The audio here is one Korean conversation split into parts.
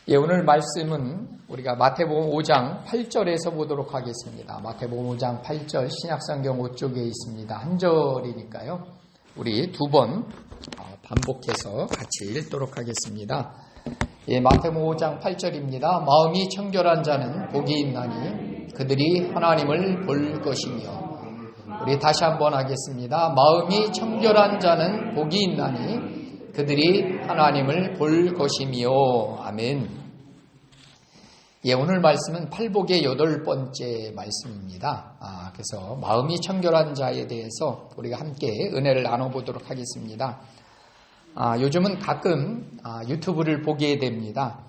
오늘 말씀은 우리가 마태복음 5장 8절에서 보도록 하겠습니다. 마태복음 5장 8절 신약성경 5쪽에 있습니다. 한 절이니까요. 우리 두 번 반복해서 같이 읽도록 하겠습니다. 마태복음 5장 8절입니다. 마음이 청결한 자는 복이 있나니 그들이 하나님을 볼 것이며. 우리 다시 한번 하겠습니다. 마음이 청결한 자는 복이 있나니 그들이 하나님을 볼 것이며. 아멘. 오늘 말씀은 팔복의 8번째 말씀입니다. 그래서 마음이 청결한 자에 대해서 우리가 함께 은혜를 나눠보도록 하겠습니다. 요즘은 가끔 유튜브를 보게 됩니다.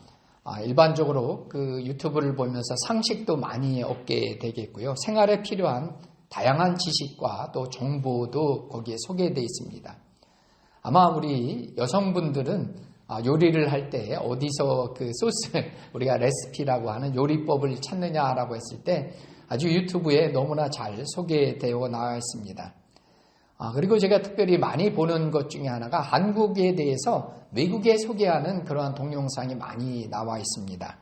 일반적으로 그 유튜브를 보면서 상식도 많이 얻게 되겠고요. 생활에 필요한 다양한 지식과 또 정보도 거기에 소개되어 있습니다. 아마 우리 여성분들은 요리를 할 때 어디서 그 소스, 우리가 레시피라고 하는 요리법을 찾느냐라고 했을 때 아주 유튜브에 너무나 잘 소개되어 나와 있습니다. 그리고 제가 특별히 많이 보는 것 중에 하나가 한국에 대해서 외국에 소개하는 그러한 동영상이 많이 나와 있습니다.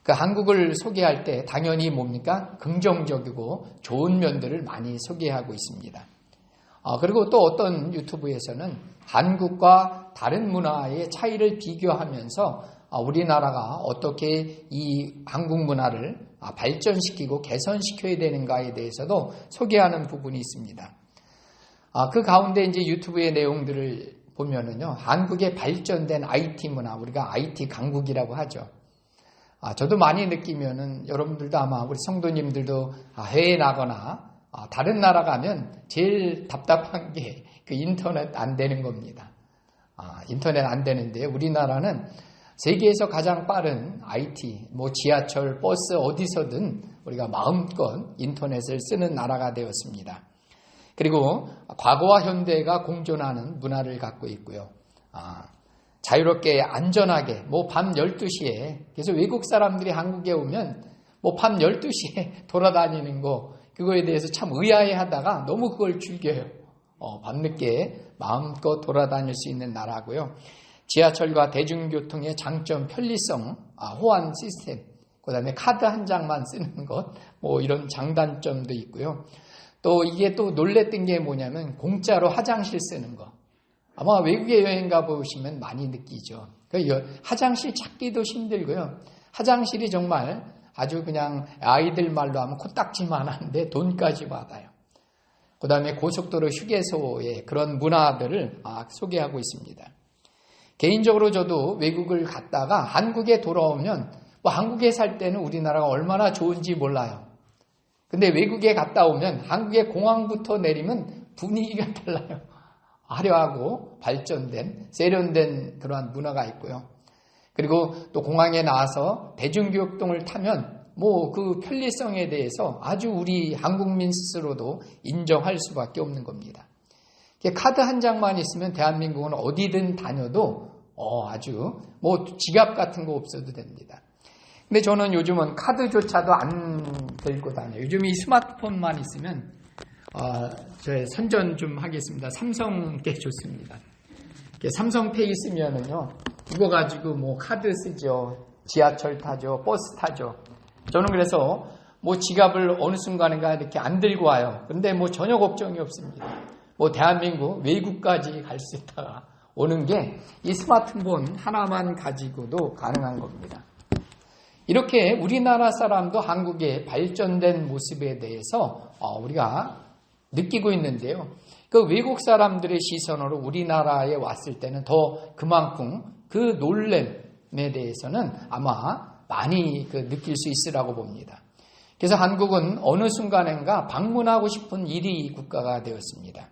그 한국을 소개할 때 당연히 뭡니까? 긍정적이고 좋은 면들을 많이 소개하고 있습니다. 그리고 또 어떤 유튜브에서는 한국과 다른 문화의 차이를 비교하면서 우리나라가 어떻게 이 한국 문화를 발전시키고 개선시켜야 되는가에 대해서도 소개하는 부분이 있습니다. 그 가운데 이제 유튜브의 내용들을 보면은요, 한국의 발전된 IT 문화, 우리가 IT 강국이라고 하죠. 저도 많이 느끼면은 여러분들도 아마 우리 성도님들도 해외에 나거나 다른 나라 가면 제일 답답한 게 그 인터넷 안 되는 겁니다. 인터넷 안 되는데 우리나라는 세계에서 가장 빠른 IT, 지하철, 버스 어디서든 우리가 마음껏 인터넷을 쓰는 나라가 되었습니다. 그리고 과거와 현대가 공존하는 문화를 갖고 있고요. 자유롭게 안전하게 밤 12시에 그래서 외국 사람들이 한국에 오면 밤 12시에 돌아다니는 거 그거에 대해서 참 의아해하다가 너무 그걸 즐겨요. 밤늦게 마음껏 돌아다닐 수 있는 나라고요. 지하철과 대중교통의 장점, 편리성, 호환 시스템, 그 다음에 카드 한 장만 쓰는 것, 이런 장단점도 있고요. 또 이게 또 놀랬던 게 뭐냐면 공짜로 화장실 쓰는 거. 아마 외국에 여행 가보시면 많이 느끼죠. 화장실 찾기도 힘들고요. 화장실이 정말 아주 그냥 아이들 말로 하면 코딱지만한데 돈까지 받아요. 그 다음에 고속도로 휴게소의 그런 문화들을 소개하고 있습니다. 개인적으로 저도 외국을 갔다가 한국에 돌아오면 한국에 살 때는 우리나라가 얼마나 좋은지 몰라요. 근데 외국에 갔다 오면 한국의 공항부터 내리면 분위기가 달라요. 화려하고 발전된, 세련된 그러한 문화가 있고요. 그리고 또 공항에 나와서 대중교통을 타면 그 편리성에 대해서 아주 우리 한국민 스스로도 인정할 수밖에 없는 겁니다. 카드 한 장만 있으면 대한민국은 어디든 다녀도 아주 지갑 같은 거 없어도 됩니다. 근데 저는 요즘은 카드조차도 안 들고 다녀요. 요즘 이 스마트폰만 있으면 저 선전 좀 하겠습니다. 삼성께 좋습니다. 삼성페이 쓰면은요, 이거 가지고 카드 쓰죠. 지하철 타죠. 버스 타죠. 저는 그래서 지갑을 어느 순간인가 이렇게 안 들고 와요. 근데 전혀 걱정이 없습니다. 대한민국 외국까지 갈 수 있다가 오는 게 이 스마트폰 하나만 가지고도 가능한 겁니다. 이렇게 우리나라 사람도 한국의 발전된 모습에 대해서 우리가 느끼고 있는데요. 그 외국 사람들의 시선으로 우리나라에 왔을 때는 더 그만큼 그 놀램에 대해서는 아마 많이 느낄 수 있으라고 봅니다. 그래서 한국은 어느 순간인가 방문하고 싶은 1위 국가가 되었습니다.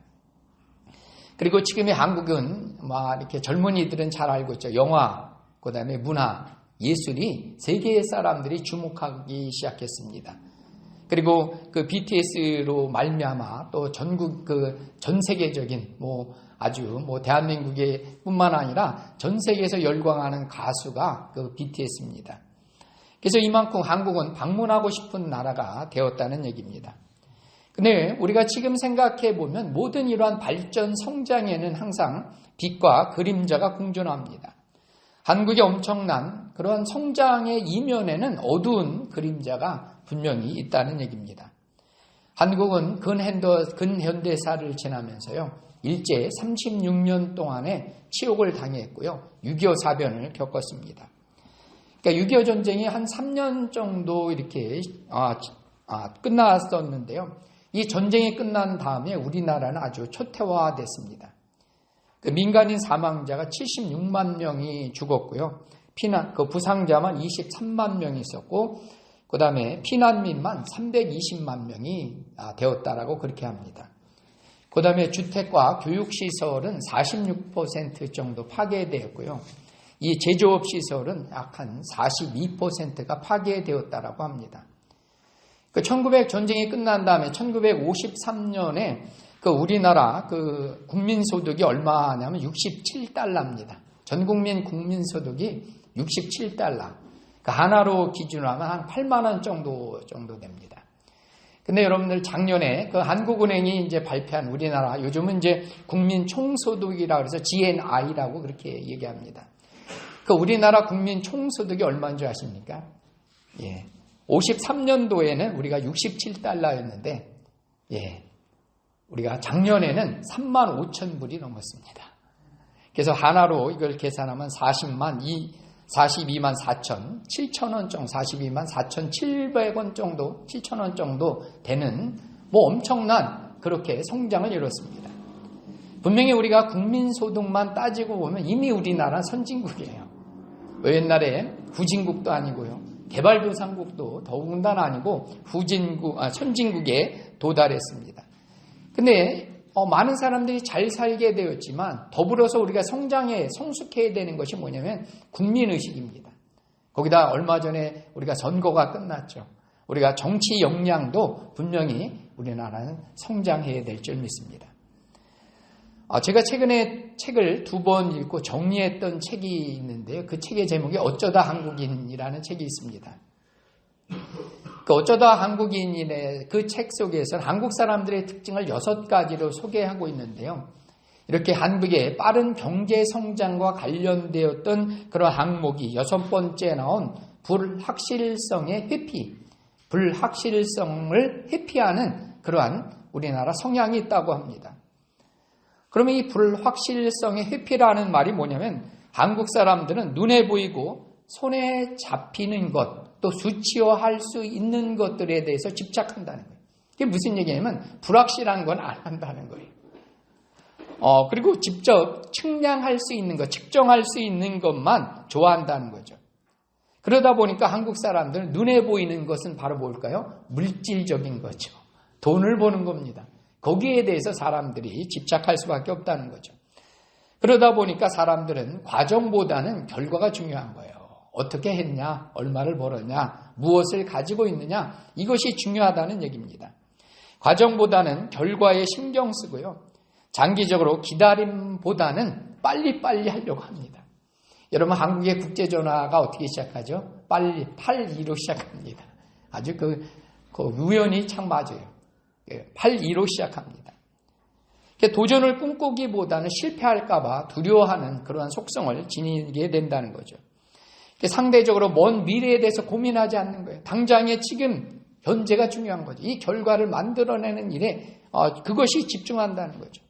그리고 지금의 한국은 이렇게 젊은이들은 잘 알고 있죠. 영화, 그 다음에 문화, 예술이 세계의 사람들이 주목하기 시작했습니다. 그리고 그 BTS로 말미암아 또 전국 전 세계적인 아주 대한민국의 뿐만 아니라 전 세계에서 열광하는 가수가 그 BTS입니다. 그래서 이만큼 한국은 방문하고 싶은 나라가 되었다는 얘기입니다. 근데 우리가 지금 생각해 보면 모든 이러한 발전 성장에는 항상 빛과 그림자가 공존합니다. 한국의 엄청난 그런 성장의 이면에는 어두운 그림자가 분명히 있다는 얘기입니다. 한국은 근현대사를 지나면서요, 일제 36년 동안의 치욕을 당했고요, 6.25 사변을 겪었습니다. 그러니까 6.25 전쟁이 한 3년 정도 이렇게 끝났었는데요. 이 전쟁이 끝난 다음에 우리나라는 아주 초태화됐습니다. 그 민간인 사망자가 76만 명이 죽었고요. 부상자만 23만 명이 있었고, 그 다음에 피난민만 320만 명이 되었다라고 그렇게 합니다. 그 다음에 주택과 교육시설은 46% 정도 파괴되었고요. 이 제조업시설은 약 한 42%가 파괴되었다라고 합니다. 그 1900 전쟁이 끝난 다음에 1953년에 그 우리나라 그 국민소득이 얼마냐면 67달러입니다. 전 국민 국민소득이 67달러. 그 하나로 기준으로 하면 한 8만 원 정도 됩니다. 근데 여러분들 작년에 그 한국은행이 이제 발표한 우리나라, 요즘은 이제 국민 총소득이라고 해서 GNI라고 그렇게 얘기합니다. 그 우리나라 국민 총소득이 얼마인 줄 아십니까? 53년도에는 우리가 67달러였는데, 우리가 작년에는 3만 5천 불이 넘었습니다. 그래서 하나로 이걸 계산하면 42만 4천, 7천 원 정도, 42만 4,700원 정도, 7천 원 정도 되는 엄청난 그렇게 성장을 이뤘습니다. 분명히 우리가 국민소득만 따지고 보면 이미 우리나라는 선진국이에요. 옛날에 후진국도 아니고요, 개발도상국도 더군다나 아니고 선진국에 도달했습니다. 근데 많은 사람들이 잘 살게 되었지만 더불어서 우리가 성숙해야 되는 것이 뭐냐면 국민의식입니다. 거기다 얼마 전에 우리가 선거가 끝났죠. 우리가 정치 역량도 분명히 우리나라는 성장해야 될 줄 믿습니다. 제가 최근에 책을 2번 읽고 정리했던 책이 있는데요. 그 책의 제목이 어쩌다 한국인이라는 책이 있습니다. 그 어쩌다 한국인의 그 책 속에서는 한국 사람들의 특징을 6가지로 소개하고 있는데요. 이렇게 한국의 빠른 경제 성장과 관련되었던 그런 항목이 6번째 나온 불확실성의 회피, 불확실성을 회피하는 그러한 우리나라 성향이 있다고 합니다. 그러면 이 불확실성의 회피라는 말이 뭐냐면 한국 사람들은 눈에 보이고 손에 잡히는 것, 또 수치화할 수 있는 것들에 대해서 집착한다는 거예요. 이게 무슨 얘기냐면 불확실한 건 안 한다는 거예요. 그리고 직접 측량할 수 있는 것, 측정할 수 있는 것만 좋아한다는 거죠. 그러다 보니까 한국 사람들은 눈에 보이는 것은 바로 뭘까요? 물질적인 거죠. 돈을 버는 겁니다. 거기에 대해서 사람들이 집착할 수밖에 없다는 거죠. 그러다 보니까 사람들은 과정보다는 결과가 중요한 거예요. 어떻게 했냐, 얼마를 벌었냐, 무엇을 가지고 있느냐, 이것이 중요하다는 얘기입니다. 과정보다는 결과에 신경 쓰고요. 장기적으로 기다림보다는 빨리빨리 하려고 합니다. 여러분, 한국의 국제전화가 어떻게 시작하죠? 빨리, 8-2로 시작합니다. 아주 우연히 참 맞아요. 8-2로 시작합니다. 도전을 꿈꾸기보다는 실패할까봐 두려워하는 그러한 속성을 지니게 된다는 거죠. 상대적으로 먼 미래에 대해서 고민하지 않는 거예요. 당장의 지금, 현재가 중요한 거죠. 이 결과를 만들어내는 일에 그것이 집중한다는 거죠.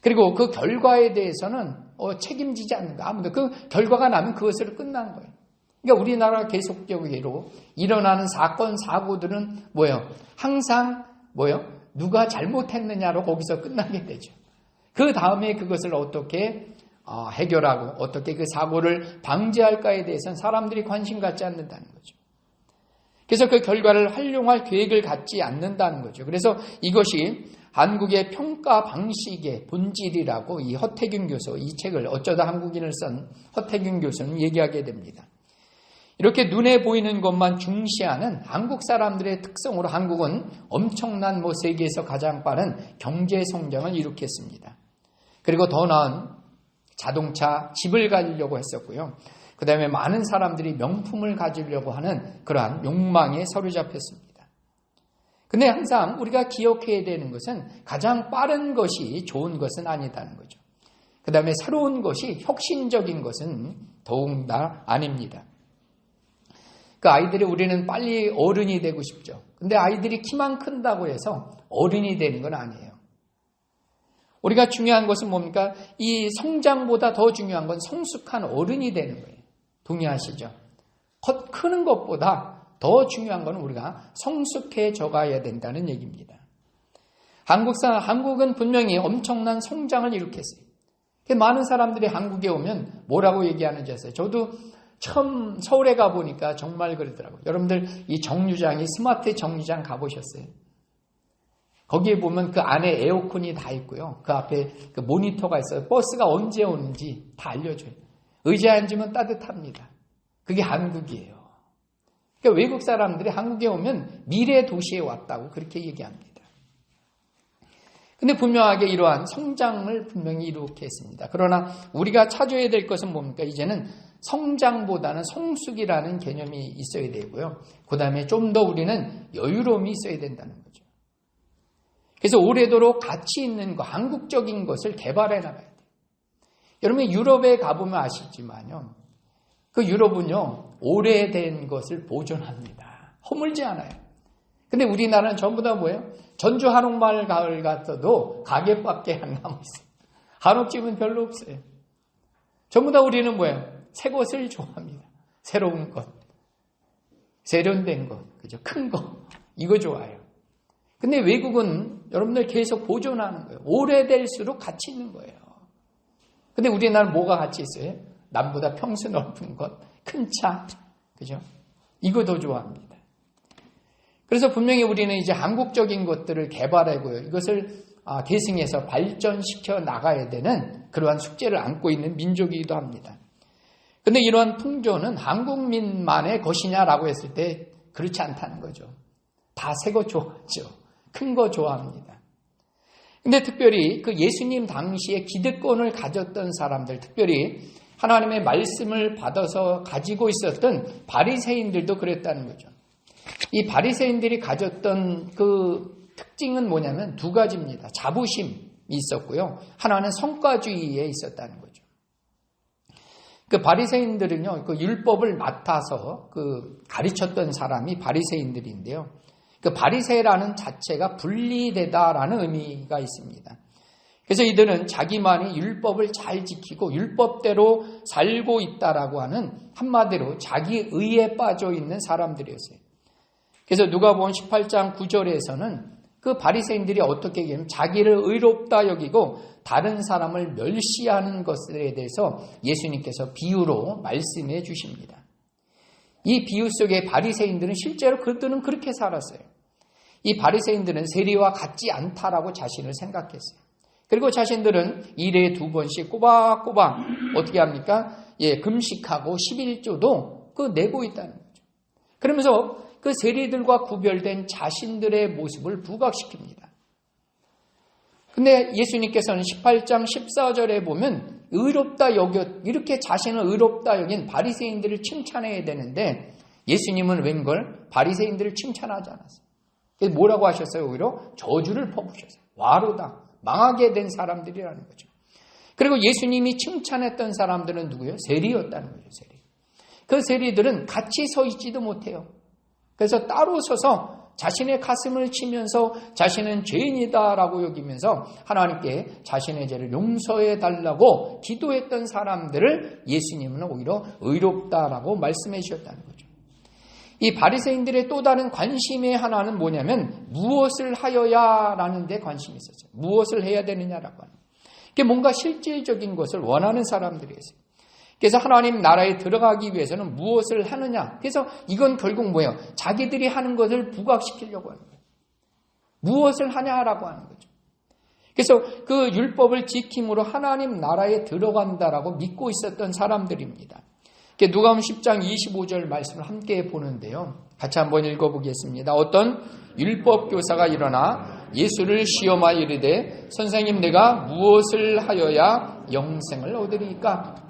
그리고 그 결과에 대해서는 책임지지 않는 거예요. 아무도 그 결과가 나면 그것으로 끝난 거예요. 그러니까 우리나라 계속적으로 일어나는 사건, 사고들은 뭐예요? 항상 누가 잘못했느냐로 거기서 끝나게 되죠. 그 다음에 그것을 어떻게 해결하고 어떻게 그 사고를 방지할까에 대해서는 사람들이 관심 갖지 않는다는 거죠. 그래서 그 결과를 활용할 계획을 갖지 않는다는 거죠. 그래서 이것이 한국의 평가 방식의 본질이라고 이 허태균 교수, 이 책을 어쩌다 한국인을 쓴 허태균 교수는 얘기하게 됩니다. 이렇게 눈에 보이는 것만 중시하는 한국 사람들의 특성으로 한국은 엄청난 세계에서 가장 빠른 경제 성장을 일으켰습니다. 그리고 더 나은 자동차, 집을 가지려고 했었고요. 그 다음에 많은 사람들이 명품을 가지려고 하는 그러한 욕망에 사로잡혔습니다. 근데 항상 우리가 기억해야 되는 것은 가장 빠른 것이 좋은 것은 아니다는 거죠. 그 다음에 새로운 것이 혁신적인 것은 더욱 아닙니다. 그 아이들이 우리는 빨리 어른이 되고 싶죠. 근데 아이들이 키만 큰다고 해서 어른이 되는 건 아니에요. 우리가 중요한 것은 뭡니까? 이 성장보다 더 중요한 건 성숙한 어른이 되는 거예요. 동의하시죠? 크는 것보다 더 중요한 건 우리가 성숙해져 가야 된다는 얘기입니다. 한국은 분명히 엄청난 성장을 일으켰어요. 많은 사람들이 한국에 오면 뭐라고 얘기하는지 아세요? 저도 처음 서울에 가보니까 정말 그러더라고요. 여러분들 이 정류장이 스마트 정류장 가보셨어요? 거기에 보면 그 안에 에어컨이 다 있고요. 그 앞에 그 모니터가 있어요. 버스가 언제 오는지 다 알려줘요. 의자에 앉으면 따뜻합니다. 그게 한국이에요. 그러니까 외국 사람들이 한국에 오면 미래 도시에 왔다고 그렇게 얘기합니다. 근데 분명하게 이러한 성장을 분명히 이루게 했습니다. 그러나 우리가 찾아야 될 것은 뭡니까? 이제는 성장보다는 성숙이라는 개념이 있어야 되고요. 그 다음에 좀 더 우리는 여유로움이 있어야 된다는 거죠. 그래서 오래도록 가치 있는 것, 한국적인 것을 개발해 나가야 돼요. 여러분 유럽에 가보면 아시지만요. 그 유럽은요. 오래된 것을 보존합니다. 허물지 않아요. 근데 우리나라는 전부 다 뭐예요? 전주 한옥마을 가을 같아도 가게밖에 안 남아있어요. 한옥집은 별로 없어요. 전부 다 우리는 뭐예요? 새 것을 좋아합니다. 새로운 것, 세련된 것, 그죠? 큰 것, 이거 좋아해요. 근데 외국은 여러분들 계속 보존하는 거예요. 오래될수록 가치 있는 거예요. 근데 우리나라는 뭐가 가치 있어요? 남보다 평수 넓은 것, 큰 차, 그죠? 이거 더 좋아합니다. 그래서 분명히 우리는 이제 한국적인 것들을 개발하고요. 이것을 계승해서 발전시켜 나가야 되는 그러한 숙제를 안고 있는 민족이기도 합니다. 근데 이러한 풍조는 한국민만의 것이냐라고 했을 때 그렇지 않다는 거죠. 다 새 거 좋아하죠. 큰 거 좋아합니다. 근데 특별히 그 예수님 당시에 기득권을 가졌던 사람들, 특별히 하나님의 말씀을 받아서 가지고 있었던 바리새인들도 그랬다는 거죠. 이 바리새인들이 가졌던 그 특징은 뭐냐면 두 가지입니다. 자부심이 있었고요. 하나는 성과주의에 있었다는 거죠. 그 바리새인들은요, 그 율법을 맡아서 그 가르쳤던 사람이 바리새인들인데요. 그 바리새라는 자체가 분리되다라는 의미가 있습니다. 그래서 이들은 자기만이 율법을 잘 지키고 율법대로 살고 있다라고 하는 한마디로 자기 의에 빠져 있는 사람들이었어요. 그래서 누가복음 18장 9절에서는 그 바리새인들이 어떻게 얘기하면 자기를 의롭다 여기고 다른 사람을 멸시하는 것에 대해서 예수님께서 비유로 말씀해 주십니다. 이 비유 속에 바리새인들은 실제로 그들은 그렇게 살았어요. 이 바리새인들은 세리와 같지 않다라고 자신을 생각했어요. 그리고 자신들은 일에 2번씩 꼬박꼬박 어떻게 합니까? 금식하고 11조도 그 내고 있다는 거죠. 그러면서 그 세리들과 구별된 자신들의 모습을 부각시킵니다. 근데 예수님께서는 18장 14절에 보면 의롭다 여겨 이렇게 자신을 의롭다 여긴 바리새인들을 칭찬해야 되는데 예수님은 웬걸 바리새인들을 칭찬하지 않았어요. 뭐라고 하셨어요? 오히려 저주를 퍼부으셨어요. 와로다. 망하게 된 사람들이라는 거죠. 그리고 예수님이 칭찬했던 사람들은 누구예요? 세리였다는 거죠. 세리. 그 세리들은 같이 서 있지도 못해요. 그래서 따로 서서 자신의 가슴을 치면서 자신은 죄인이다라고 여기면서 하나님께 자신의 죄를 용서해 달라고 기도했던 사람들을 예수님은 오히려 의롭다라고 말씀해 주셨다는 거죠. 이 바리새인들의 또 다른 관심의 하나는 뭐냐면 무엇을 하여야라는 데 관심이 있었어요. 무엇을 해야 되느냐라고 하는. 이게 뭔가 실질적인 것을 원하는 사람들이었어요. 그래서 하나님 나라에 들어가기 위해서는 무엇을 하느냐. 그래서 이건 결국 뭐예요? 자기들이 하는 것을 부각시키려고 하는 거예요. 무엇을 하냐라고 하는 거죠. 그래서 그 율법을 지킴으로 하나님 나라에 들어간다라고 믿고 있었던 사람들입니다. 누가복음 10장 25절 말씀을 함께 보는데요. 같이 한번 읽어보겠습니다. 어떤 율법 교사가 일어나 예수를 시험하여 이르되 선생님 내가 무엇을 하여야 영생을 얻으리까?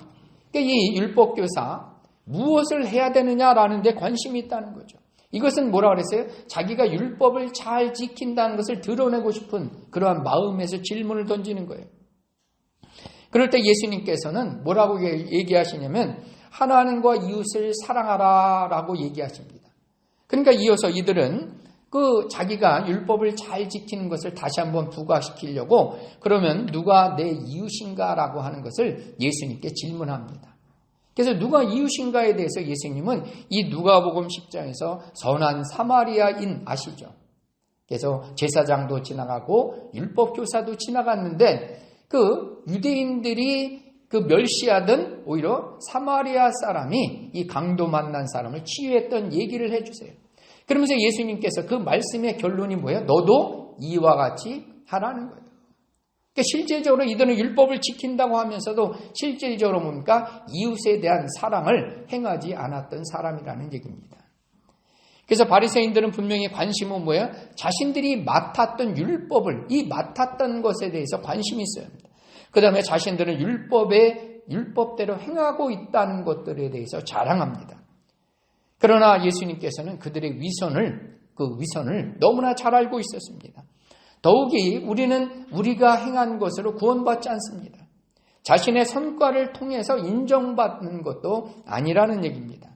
이 율법 교사 무엇을 해야 되느냐라는 데 관심이 있다는 거죠. 이것은 뭐라 그랬어요? 자기가 율법을 잘 지킨다는 것을 드러내고 싶은 그러한 마음에서 질문을 던지는 거예요. 그럴 때 예수님께서는 뭐라고 얘기하시냐면 하나님과 이웃을 사랑하라라고 얘기하십니다. 그러니까 이어서 이들은 자기가 율법을 잘 지키는 것을 다시 한번 부각시키려고 그러면 누가 내 이웃인가라고 하는 것을 예수님께 질문합니다. 그래서 누가 이웃인가에 대해서 예수님은 이 누가복음 10장에서 선한 사마리아인 아시죠? 그래서 제사장도 지나가고 율법 교사도 지나갔는데 유대인들이 멸시하던 오히려 사마리아 사람이 이 강도 만난 사람을 치유했던 얘기를 해주세요. 그러면서 예수님께서 그 말씀의 결론이 뭐예요? 너도 이와 같이 하라는 거예요. 그러니까 실제적으로 이들은 율법을 지킨다고 하면서도 실질적으로 뭡니까? 이웃에 대한 사랑을 행하지 않았던 사람이라는 얘기입니다. 그래서 바리새인들은 분명히 관심은 뭐예요? 자신들이 맡았던 율법을, 이 맡았던 것에 대해서 관심이 있어요. 그 다음에 자신들은 율법대로 행하고 있다는 것들에 대해서 자랑합니다. 그러나 예수님께서는 그들의 위선을 너무나 잘 알고 있었습니다. 더욱이 우리는 우리가 행한 것으로 구원받지 않습니다. 자신의 성과를 통해서 인정받는 것도 아니라는 얘기입니다.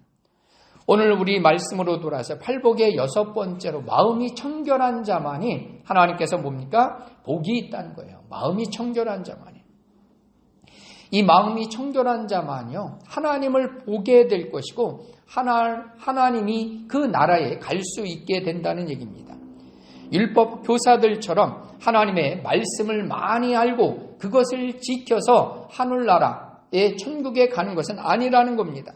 오늘 우리 말씀으로 돌아서 팔복의 6번째로 마음이 청결한 자만이 하나님께서 뭡니까? 복이 있다는 거예요. 마음이 청결한 자만이. 이 마음이 청결한 자만요, 하나님을 보게 될 것이고 하나님이 그 나라에 갈 수 있게 된다는 얘기입니다. 율법 교사들처럼 하나님의 말씀을 많이 알고 그것을 지켜서 하늘나라의 천국에 가는 것은 아니라는 겁니다.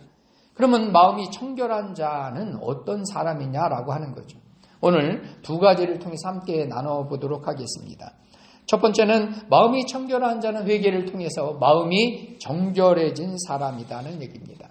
그러면 마음이 청결한 자는 어떤 사람이냐라고 하는 거죠. 오늘 두 가지를 통해서 함께 나눠보도록 하겠습니다. 첫 번째는 마음이 청결한 자는 회개를 통해서 마음이 정결해진 사람이라는 얘기입니다.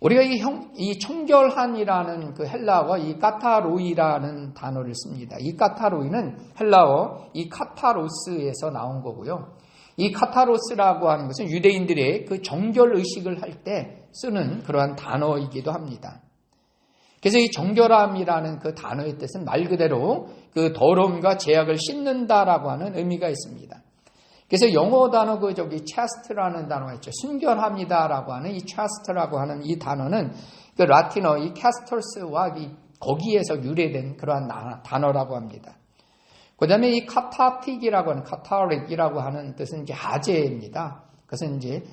우리가 이 청결한이라는 헬라어와 이 카타로이라는 단어를 씁니다. 이 카타로이는 헬라어 이 카타로스에서 나온 거고요. 이 카타로스라고 하는 것은 유대인들의 정결 의식을 할 때 쓰는 그러한 단어이기도 합니다. 그래서 이 정결함이라는 단어의 뜻은 말 그대로 더러움과 죄악을 씻는다라고 하는 의미가 있습니다. 그래서 영어 단어 chaste라는 단어가 있죠. 순결합니다라고 하는 이 chaste라고 하는 이 단어는 라틴어 이 castors와 거기에서 유래된 그러한 단어라고 합니다. 그 다음에 이 카타틱이라고 하는 카타릭이라고 하는 뜻은 이제 하제입니다. 그것은 이제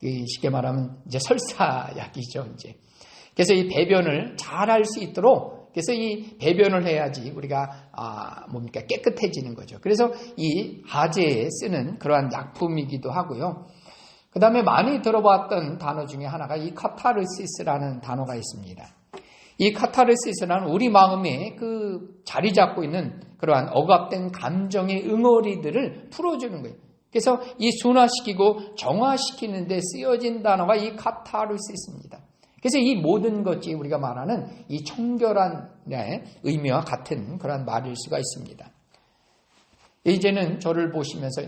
쉽게 말하면 이제 설사약이죠. 이제 그래서 이 배변을 잘 할 수 있도록 그래서 이 배변을 해야지 우리가 깨끗해지는 거죠. 그래서 이 하제에 쓰는 그러한 약품이기도 하고요. 그 다음에 많이 들어봤던 단어 중에 하나가 이 카타르시스라는 단어가 있습니다. 이 카타르시스는 우리 마음에 자리 잡고 있는 그러한 억압된 감정의 응어리들을 풀어주는 거예요. 그래서 이 순화시키고 정화시키는 데 쓰여진 단어가 이 카타르시스입니다. 그래서 이 모든 것이 우리가 말하는 이 청결한 의미와 같은 그런 말일 수가 있습니다. 이제는 저를 보시면서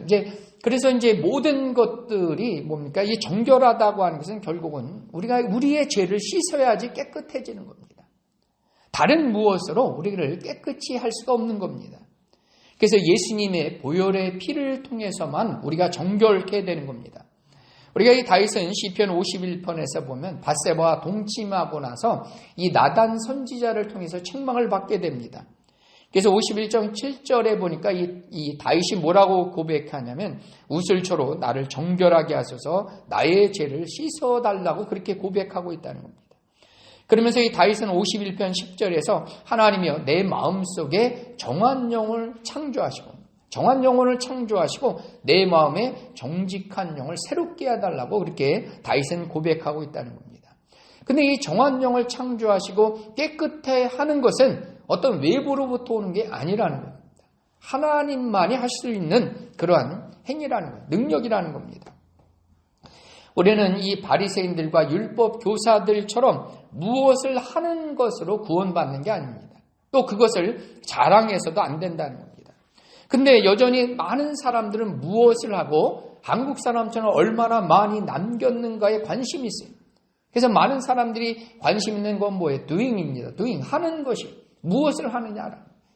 그래서 모든 것들이 뭡니까? 이 정결하다고 하는 것은 결국은 우리가 우리의 죄를 씻어야지 깨끗해지는 겁니다. 다른 무엇으로 우리를 깨끗이 할 수가 없는 겁니다. 그래서 예수님의 보혈의 피를 통해서만 우리가 정결케 되는 겁니다. 우리가 이 다윗은 시편 51편에서 보면 밧세바와 동침하고 나서 이 나단 선지자를 통해서 책망을 받게 됩니다. 그래서 51장 7절에 보니까 이 다윗이 뭐라고 고백하냐면 우슬초로 나를 정결하게 하소서 나의 죄를 씻어달라고 그렇게 고백하고 있다는 겁니다. 그러면서 이 다윗은 51편 10절에서 하나님이여 내 마음속에 정한 영을 창조하시고 내 마음에 정직한 영을 새롭게 해달라고 그렇게 다윗은 고백하고 있다는 겁니다. 근데 이 정한 영을 창조하시고 깨끗해 하는 것은 어떤 외부로부터 오는 게 아니라는 겁니다. 하나님만이 할 수 있는 그러한 행위라는 거예요. 능력이라는 겁니다. 우리는 이 바리새인들과 율법 교사들처럼 무엇을 하는 것으로 구원받는 게 아닙니다. 또 그것을 자랑해서도 안 된다는 겁니다. 근데 여전히 많은 사람들은 무엇을 하고 한국 사람처럼 얼마나 많이 남겼는가에 관심이 있어요. 그래서 많은 사람들이 관심 있는 건 뭐예요? doing입니다. doing, 하는 것이 무엇을 하느냐.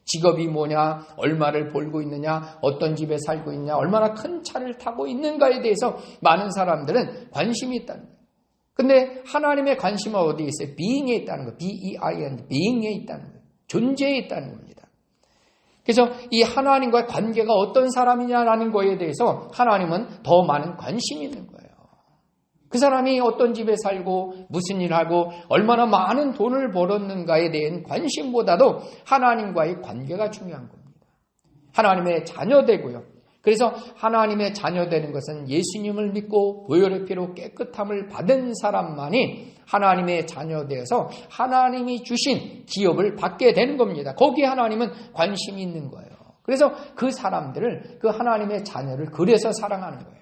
직업이 뭐냐, 얼마를 벌고 있느냐, 어떤 집에 살고 있냐, 얼마나 큰 차를 타고 있는가에 대해서 많은 사람들은 관심이 있다는 거예요. 근데 하나님의 관심은 어디에 있어요? being에 있다는 거예요. B-E-I-N, being에 있다는 거예요. 존재에 있다는 겁니다. 그래서 이 하나님과의 관계가 어떤 사람이냐라는 거에 대해서 하나님은 더 많은 관심이 있는 거예요. 그 사람이 어떤 집에 살고 무슨 일을 하고 얼마나 많은 돈을 벌었는가에 대한 관심보다도 하나님과의 관계가 중요한 겁니다. 하나님의 자녀되고요. 그래서 하나님의 자녀되는 것은 예수님을 믿고 보혈의 피로 깨끗함을 받은 사람만이 하나님의 자녀되어서 하나님이 주신 기업을 받게 되는 겁니다. 거기에 하나님은 관심이 있는 거예요. 그래서 그 사람들을, 그 하나님의 자녀를 그래서 사랑하는 거예요.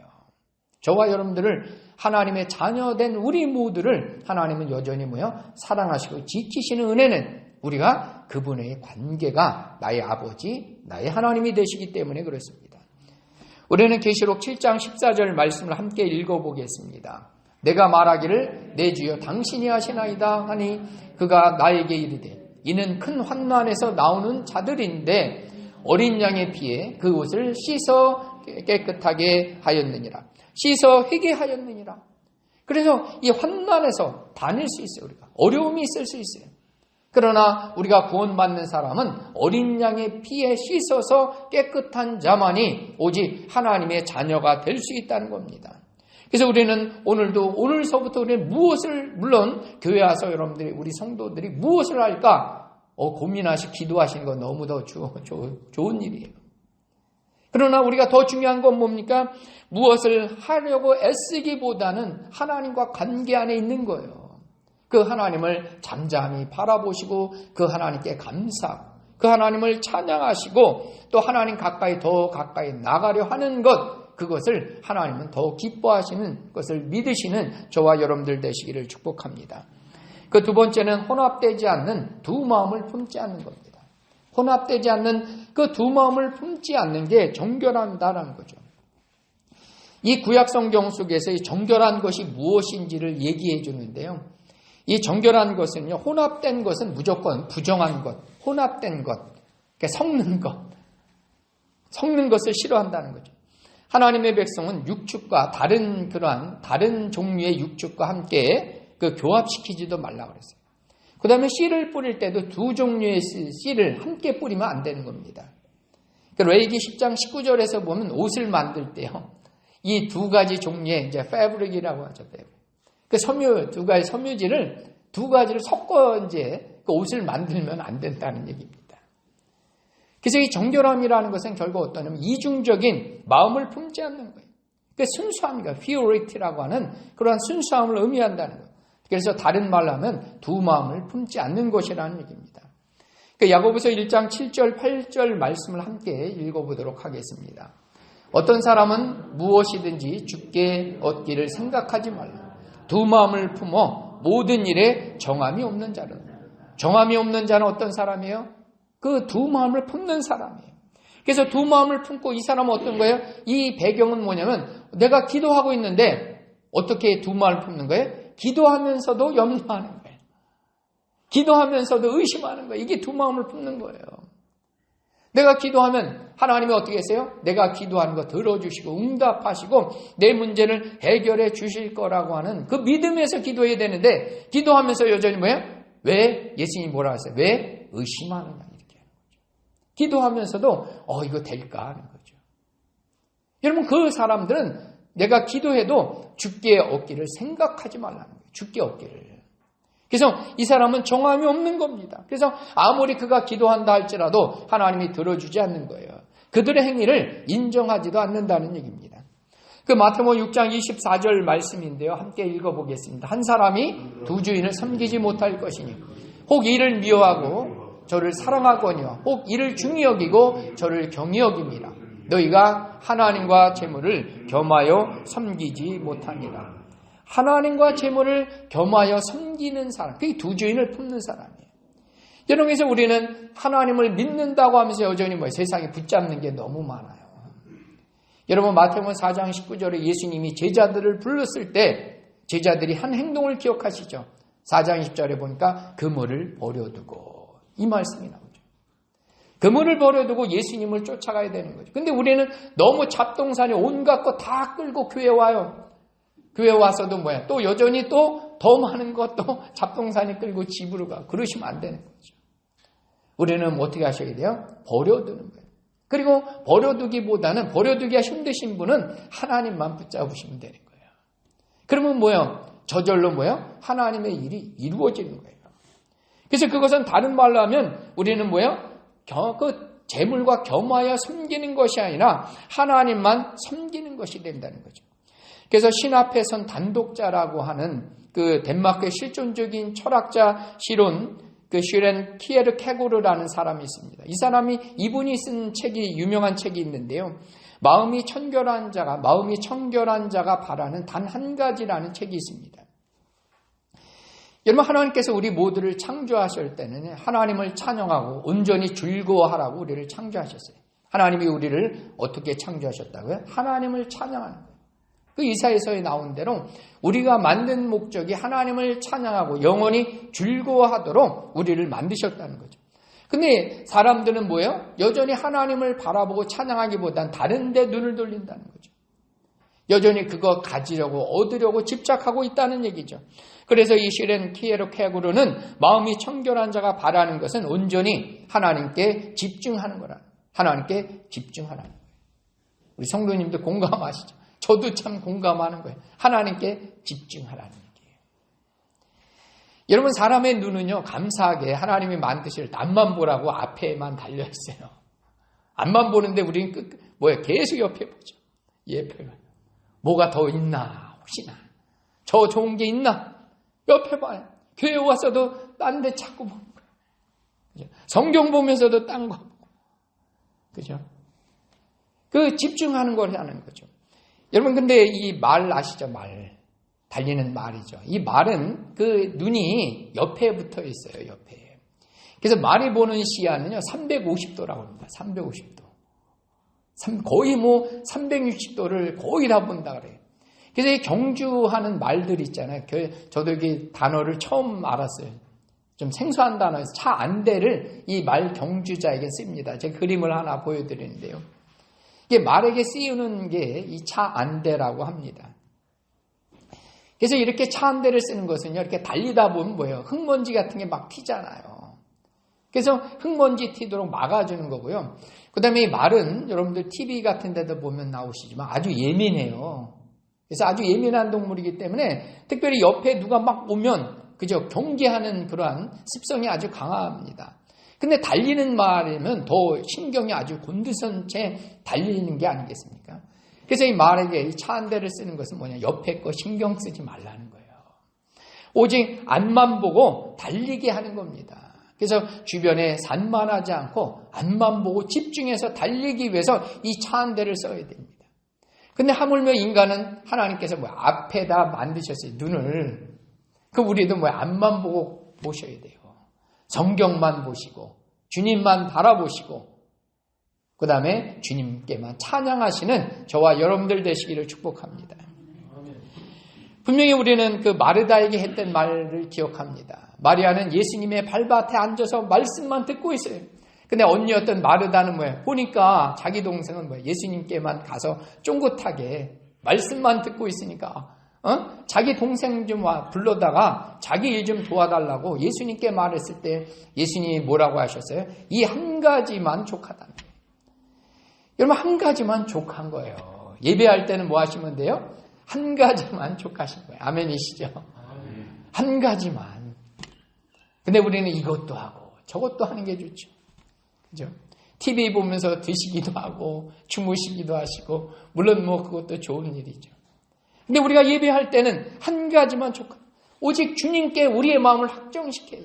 저와 여러분들을 하나님의 자녀된 우리 모두를 하나님은 여전히 사랑하시고 지키시는 은혜는 우리가 그분의 관계가 나의 아버지, 나의 하나님이 되시기 때문에 그렇습니다. 우리는 계시록 7장 14절 말씀을 함께 읽어보겠습니다. 내가 말하기를 내 주여 당신이 하시나이다 하니 그가 나에게 이르되 이는 큰 환난에서 나오는 자들인데 어린 양의 피에 그 옷을 씻어 깨끗하게 하였느니라. 씻어 회개하였느니라. 그래서 이 환난에서 다닐 수 있어요. 우리가 어려움이 있을 수 있어요. 그러나 우리가 구원받는 사람은 어린 양의 피에 씻어서 깨끗한 자만이 오직 하나님의 자녀가 될 수 있다는 겁니다. 그래서 우리는 오늘서부터 우리는 무엇을, 물론 교회 와서 여러분들이, 우리 성도들이 무엇을 할까 고민하시고 기도하시는 건 너무 더 좋은 일이에요. 그러나 우리가 더 중요한 건 뭡니까? 무엇을 하려고 애쓰기보다는 하나님과 관계 안에 있는 거예요. 그 하나님을 잠잠히 바라보시고 그 하나님께 감사하고 그 하나님을 찬양하시고 또 하나님 더 가까이 나가려 하는 것, 그것을 하나님은 더 기뻐하시는 것을 믿으시는 저와 여러분들 되시기를 축복합니다. 그 두 번째는 혼합되지 않는 두 마음을 품지 않는 겁니다. 혼합되지 않는 그 두 마음을 품지 않는 게 정결한다라는 거죠. 이 구약 성경 속에서 이 정결한 것이 무엇인지를 얘기해 주는데요. 이 정결한 것은요, 혼합된 것은 무조건 부정한 것, 혼합된 것, 그러니까 섞는 것을 싫어한다는 거죠. 하나님의 백성은 육축과 다른 종류의 육축과 함께 그 교합시키지도 말라고 그랬어요. 그 다음에 씨를 뿌릴 때도 두 종류의 씨를 함께 뿌리면 안 되는 겁니다. 레위기 10장 19절에서 보면 옷을 만들 때요, 이 두 가지 종류의 이제 패브릭이라고 하죠. 그 두 가지 섬유질을 두 가지를 섞어 이제 그 옷을 만들면 안 된다는 얘기입니다. 그래서 이 정결함이라는 것은 결국 어떠냐면 이중적인 마음을 품지 않는 거예요. 그 순수함이가 purity라고 하는 그러한 순수함을 의미한다는 거예요. 그래서 다른 말로 하면 두 마음을 품지 않는 것이라는 얘기입니다. 그 야고보서 1장 7절 8절 말씀을 함께 읽어보도록 하겠습니다. 어떤 사람은 무엇이든지 주께 얻기를 생각하지 말라. 두 마음을 품어 모든 일에 정함이 없는 자는. 정함이 없는 자는 어떤 사람이에요? 그 두 마음을 품는 사람이에요. 그래서 두 마음을 품고 이 사람은 어떤 거예요? 이 배경은 뭐냐면 내가 기도하고 있는데 어떻게 두 마음을 품는 거예요? 기도하면서도 염려하는 거예요. 기도하면서도 의심하는 거예요. 이게 두 마음을 품는 거예요. 내가 기도하면 하나님이 어떻게 하세요? 내가 기도하는 거 들어주시고 응답하시고 내 문제를 해결해 주실 거라고 하는 그 믿음에서 기도해야 되는데 기도하면서 여전히 뭐예요? 왜? 예수님이 뭐라 하세요? 왜 의심하느냐 이렇게 하는 거죠. 기도하면서도 이거 될까 하는 거죠. 여러분 그 사람들은 내가 기도해도 주께 얻기를 생각하지 말라는 거예요. 주께 얻기를. 그래서 이 사람은 정함이 없는 겁니다. 그래서 아무리 그가 기도한다 할지라도 하나님이 들어주지 않는 거예요. 그들의 행위를 인정하지도 않는다는 얘기입니다. 그 마태복음 6장 24절 말씀인데요. 함께 읽어보겠습니다. 한 사람이 두 주인을 섬기지 못할 것이니 혹 이를 미워하고 저를 사랑하거니와 혹 이를 중히 여기고 저를 경히 여깁니다. 너희가 하나님과 재물을 겸하여 섬기지 못하니라. 하나님과 재물을 겸하여 섬기는 사람, 그게 두 주인을 품는 사람이에요. 여러분, 그래서 우리는 하나님을 믿는다고 하면서 여전히 세상에 붙잡는 게 너무 많아요. 여러분 마태복음 4장 19절에 예수님이 제자들을 불렀을 때 제자들이 한 행동을 기억하시죠? 4장 20절에 보니까 그물을 버려두고 이 말씀이 나오죠. 그물을 버려두고 예수님을 쫓아가야 되는 거죠. 근데 우리는 너무 잡동사니 온갖 거 다 끌고 교회 와요. 교회 와서도 또 여전히 또 더 많은 것도 잡동사니 끌고 집으로 가. 그러시면 안 되는 거죠. 우리는 어떻게 하셔야 돼요? 버려두는 거예요. 그리고 버려두기보다는 버려두기가 힘드신 분은 하나님만 붙잡으시면 되는 거예요. 그러면 저절로 하나님의 일이 이루어지는 거예요. 그래서 그것은 다른 말로 하면 우리는 그 재물과 겸하여 섬기는 것이 아니라 하나님만 섬기는 것이 된다는 거죠. 그래서 신 앞에 선 단독자라고 하는 그 덴마크의 실존적인 철학자 시론 슈렌 키에르케고르라는 사람이 있습니다. 이 사람이 이분이 쓴 유명한 책이 있는데요. 마음이 청결한 자가 바라는 단 한 가지라는 책이 있습니다. 여러분, 하나님께서 우리 모두를 창조하실 때는 하나님을 찬양하고 온전히 즐거워하라고 우리를 창조하셨어요. 하나님이 우리를 어떻게 창조하셨다고요? 하나님을 찬양하는 거예요. 그 이사야서에 나온 대로 우리가 만든 목적이 하나님을 찬양하고 영원히 즐거워하도록 우리를 만드셨다는 거죠. 근데 사람들은 여전히 하나님을 바라보고 찬양하기보단 다른 데 눈을 돌린다는 거죠. 여전히 그거 가지려고 얻으려고 집착하고 있다는 얘기죠. 그래서 이 슈렌 키에르케고르는 마음이 청결한 자가 바라는 것은 온전히 하나님께 집중하는 거라. 하나님께 집중하라는 거예요. 우리 성도님들 공감하시죠? 저도 참 공감하는 거예요. 하나님께 집중하라는 얘기예요. 여러분, 사람의 눈은요, 감사하게 하나님이 만드실 때 앞만 보라고 앞에만 달려있어요. 앞만 보는데 우리는 계속 옆에 보죠. 옆에 봐요. 뭐가 더 있나 혹시나 저 좋은 게 있나 옆에 봐요. 교회 와서도 딴 데 자꾸 보는 거예요. 그죠? 성경 보면서도 딴 거 보고. 그죠? 그 집중하는 걸 하는 거죠. 여러분, 근데 이 말 아시죠? 말. 달리는 말이죠. 이 말은 그 눈이 옆에 붙어 있어요. 옆에. 그래서 말이 보는 시야는요, 350도라고 합니다. 350도. 거의 360도를 거의 다 본다 그래요. 그래서 이 경주하는 말들 있잖아요. 저도 이 단어를 처음 알았어요. 좀 생소한 단어에서 차 안대를 이 말 경주자에게 씁니다. 제가 그림을 하나 보여드리는데요. 이게 말에게 씌우는 게 이 차 안대라고 합니다. 그래서 이렇게 차 안대를 쓰는 것은요, 이렇게 달리다 보면 흙먼지 같은 게 막 튀잖아요. 그래서 흙먼지 튀도록 막아주는 거고요. 그 다음에 이 말은 여러분들 TV 같은 데도 보면 나오시지만 아주 예민해요. 그래서 아주 예민한 동물이기 때문에 특별히 옆에 누가 막 오면 그죠? 경계하는 그러한 습성이 아주 강합니다. 근데 달리는 말이면 더 신경이 아주 곤두선 채 달리는 게 아니겠습니까? 그래서 이 말에게 이 차 한 대를 쓰는 것은 옆에 거 신경 쓰지 말라는 거예요. 오직 앞만 보고 달리게 하는 겁니다. 그래서 주변에 산만하지 않고 앞만 보고 집중해서 달리기 위해서 이 차 한 대를 써야 됩니다. 근데 하물며 인간은 하나님께서 앞에다 만드셨어요. 눈을. 우리도 앞만 보고 보셔야 돼요. 성경만 보시고 주님만 바라보시고 그 다음에 주님께만 찬양하시는 저와 여러분들 되시기를 축복합니다. 분명히 우리는 그 마르다에게 했던 말을 기억합니다. 마리아는 예수님의 발밭에 앉아서 말씀만 듣고 있어요. 근데 언니였던 마르다는 보니까 자기 동생은 예수님께만 가서 쫑긋하게 말씀만 듣고 있으니까 자기 동생 좀 불러다가 자기 일 좀 도와달라고 예수님께 말했을 때 예수님이 뭐라고 하셨어요? 이 한 가지만 족하다는 거예요. 여러분, 한 가지만 족한 거예요. 예배할 때는 뭐 하시면 돼요? 한 가지만 족하신 거예요. 아멘이시죠? 한 가지만. 근데 우리는 이것도 하고 저것도 하는 게 좋죠. 그죠? TV 보면서 드시기도 하고 주무시기도 하시고 물론 그것도 좋은 일이죠. 근데 우리가 예배할 때는 한 가지만 족한, 오직 주님께 우리의 마음을 확정시켜요.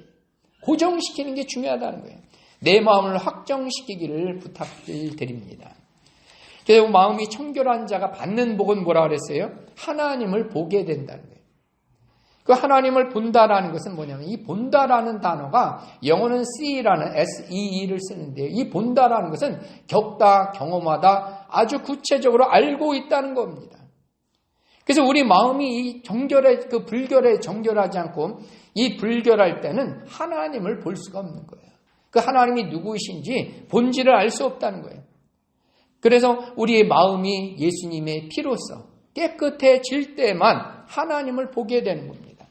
고정시키는 게 중요하다는 거예요. 내 마음을 확정시키기를 부탁드립니다. 그래서 마음이 청결한 자가 받는 복은 뭐라 그랬어요? 하나님을 보게 된다는 거예요. 그 하나님을 본다라는 것은 뭐냐면 이 본다라는 단어가 영어는 see라는 S-E-E를 쓰는데요. 이 본다라는 것은 겪다, 경험하다, 아주 구체적으로 알고 있다는 겁니다. 그래서 우리 마음이 이 불결에 정결하지 않고 이 불결할 때는 하나님을 볼 수가 없는 거예요. 그 하나님이 누구이신지 본질을 알 수 없다는 거예요. 그래서 우리의 마음이 예수님의 피로써 깨끗해질 때만 하나님을 보게 되는 겁니다.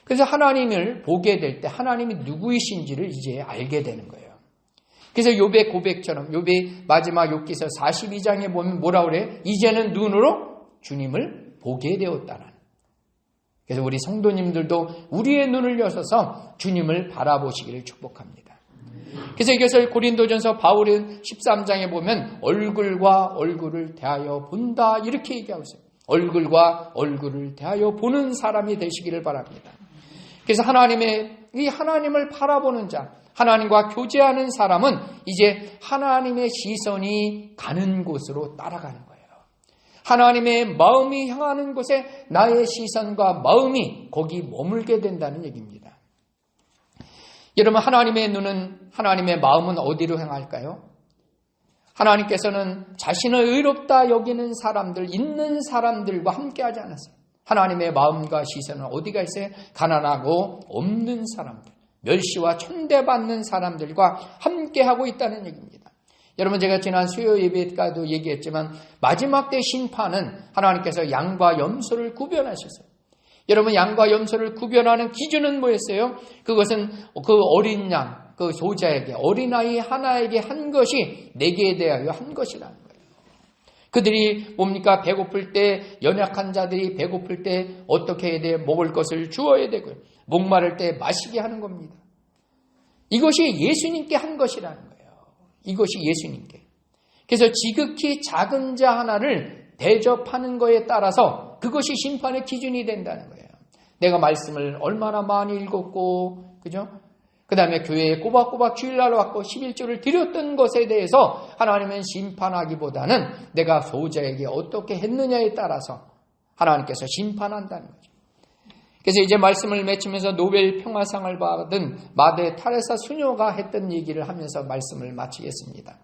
그래서 하나님을 보게 될 때 하나님이 누구이신지를 이제 알게 되는 거예요. 그래서 욥의 고백처럼 욥의 마지막 욥기서 42장에 보면 뭐라 그래요? 이제는 눈으로 주님을 보게 되었다는. 그래서 우리 성도님들도 우리의 눈을 여셔서 주님을 바라보시기를 축복합니다. 그래서 이것을 고린도전서 바울은 13장에 보면 얼굴과 얼굴을 대하여 본다 이렇게 얘기하고 있어요. 얼굴과 얼굴을 대하여 보는 사람이 되시기를 바랍니다. 그래서 하나님을 바라보는 자, 하나님과 교제하는 사람은 이제 하나님의 시선이 가는 곳으로 따라가는 거예요. 하나님의 마음이 향하는 곳에 나의 시선과 마음이 거기 머물게 된다는 얘기입니다. 여러분, 하나님의 눈은, 하나님의 마음은 어디로 향할까요? 하나님께서는 자신을 의롭다 여기는 사람들, 있는 사람들과 함께 하지 않았어요. 하나님의 마음과 시선은 어디가 있어요? 가난하고 없는 사람들, 멸시와 천대받는 사람들과 함께 하고 있다는 얘기입니다. 여러분, 제가 지난 수요 예배 때도 얘기했지만 마지막 때 심판은 하나님께서 양과 염소를 구별하셨어요. 여러분, 양과 염소를 구별하는 기준은 뭐였어요? 그것은 그 어린 양, 그 소자에게, 어린아이 하나에게 한 것이 내게 대하여 한 것이라는 거예요. 그들이 뭡니까? 배고플 때, 연약한 자들이 배고플 때 어떻게 해야 돼요? 먹을 것을 주어야 되고요. 목마를 때 마시게 하는 겁니다. 이것이 예수님께 한 것이라는 거예요. 이것이 예수님께. 그래서 지극히 작은 자 하나를 대접하는 거에 따라서 그것이 심판의 기준이 된다는 거예요. 내가 말씀을 얼마나 많이 읽었고, 그죠? 그 다음에 교회에 꼬박꼬박 주일날 왔고 11조를 드렸던 것에 대해서 하나님은 심판하기보다는 내가 소자에게 어떻게 했느냐에 따라서 하나님께서 심판한다는 거죠. 그래서 이제 말씀을 맺히면서 노벨 평화상을 받은 마대 테레사 수녀가 했던 얘기를 하면서 말씀을 마치겠습니다.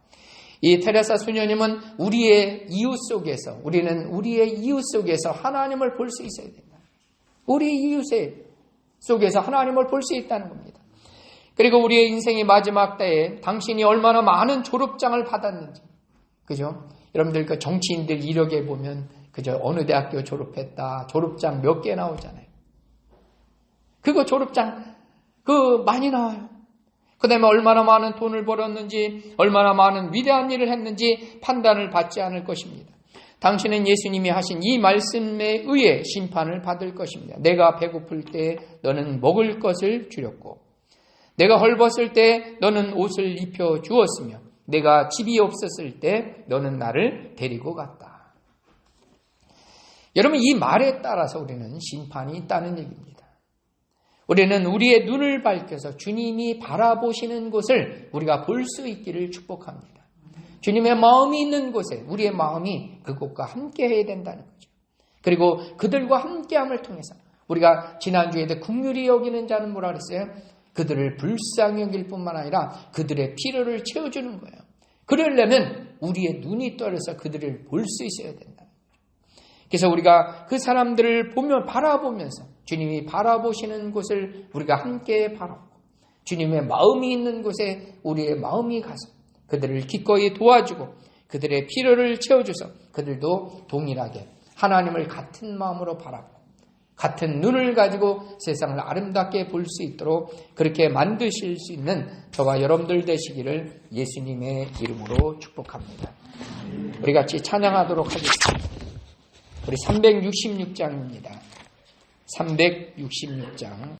이 테레사 수녀님은 우리의 이웃 속에서, 우리는 우리의 이웃 속에서 하나님을 볼 수 있어야 된다. 우리 이웃의 속에서 하나님을 볼 수 있다는 겁니다. 그리고 우리의 인생의 마지막 때에 당신이 얼마나 많은 졸업장을 받았는지, 그죠? 여러분들 그 정치인들 이력에 보면, 그죠? 어느 대학교 졸업했다, 졸업장 몇 개 나오잖아요. 그거 졸업장, 많이 나와요. 그 다음에 얼마나 많은 돈을 벌었는지, 얼마나 많은 위대한 일을 했는지 판단을 받지 않을 것입니다. 당신은 예수님이 하신 이 말씀에 의해 심판을 받을 것입니다. 내가 배고플 때 너는 먹을 것을 주렸고, 내가 헐벗을 때 너는 옷을 입혀 주었으며, 내가 집이 없었을 때 너는 나를 데리고 갔다. 여러분, 이 말에 따라서 우리는 심판이 있다는 얘기입니다. 우리는 우리의 눈을 밝혀서 주님이 바라보시는 곳을 우리가 볼 수 있기를 축복합니다. 주님의 마음이 있는 곳에 우리의 마음이 그곳과 함께 해야 된다는 거죠. 그리고 그들과 함께함을 통해서 우리가 지난주에도 긍휼히 여기는 자는 뭐라 그랬어요? 그들을 불쌍히 여길 뿐만 아니라 그들의 필요를 채워주는 거예요. 그러려면 우리의 눈이 떨어서 그들을 볼 수 있어야 된다. 그래서 우리가 그 사람들을 바라보면서 주님이 바라보시는 곳을 우리가 함께 바라보고, 주님의 마음이 있는 곳에 우리의 마음이 가서 그들을 기꺼이 도와주고 그들의 필요를 채워줘서 그들도 동일하게 하나님을 같은 마음으로 바라보고 같은 눈을 가지고 세상을 아름답게 볼 수 있도록 그렇게 만드실 수 있는 저와 여러분들 되시기를 예수님의 이름으로 축복합니다. 우리 같이 찬양하도록 하겠습니다. 우리 366장입니다. 366장.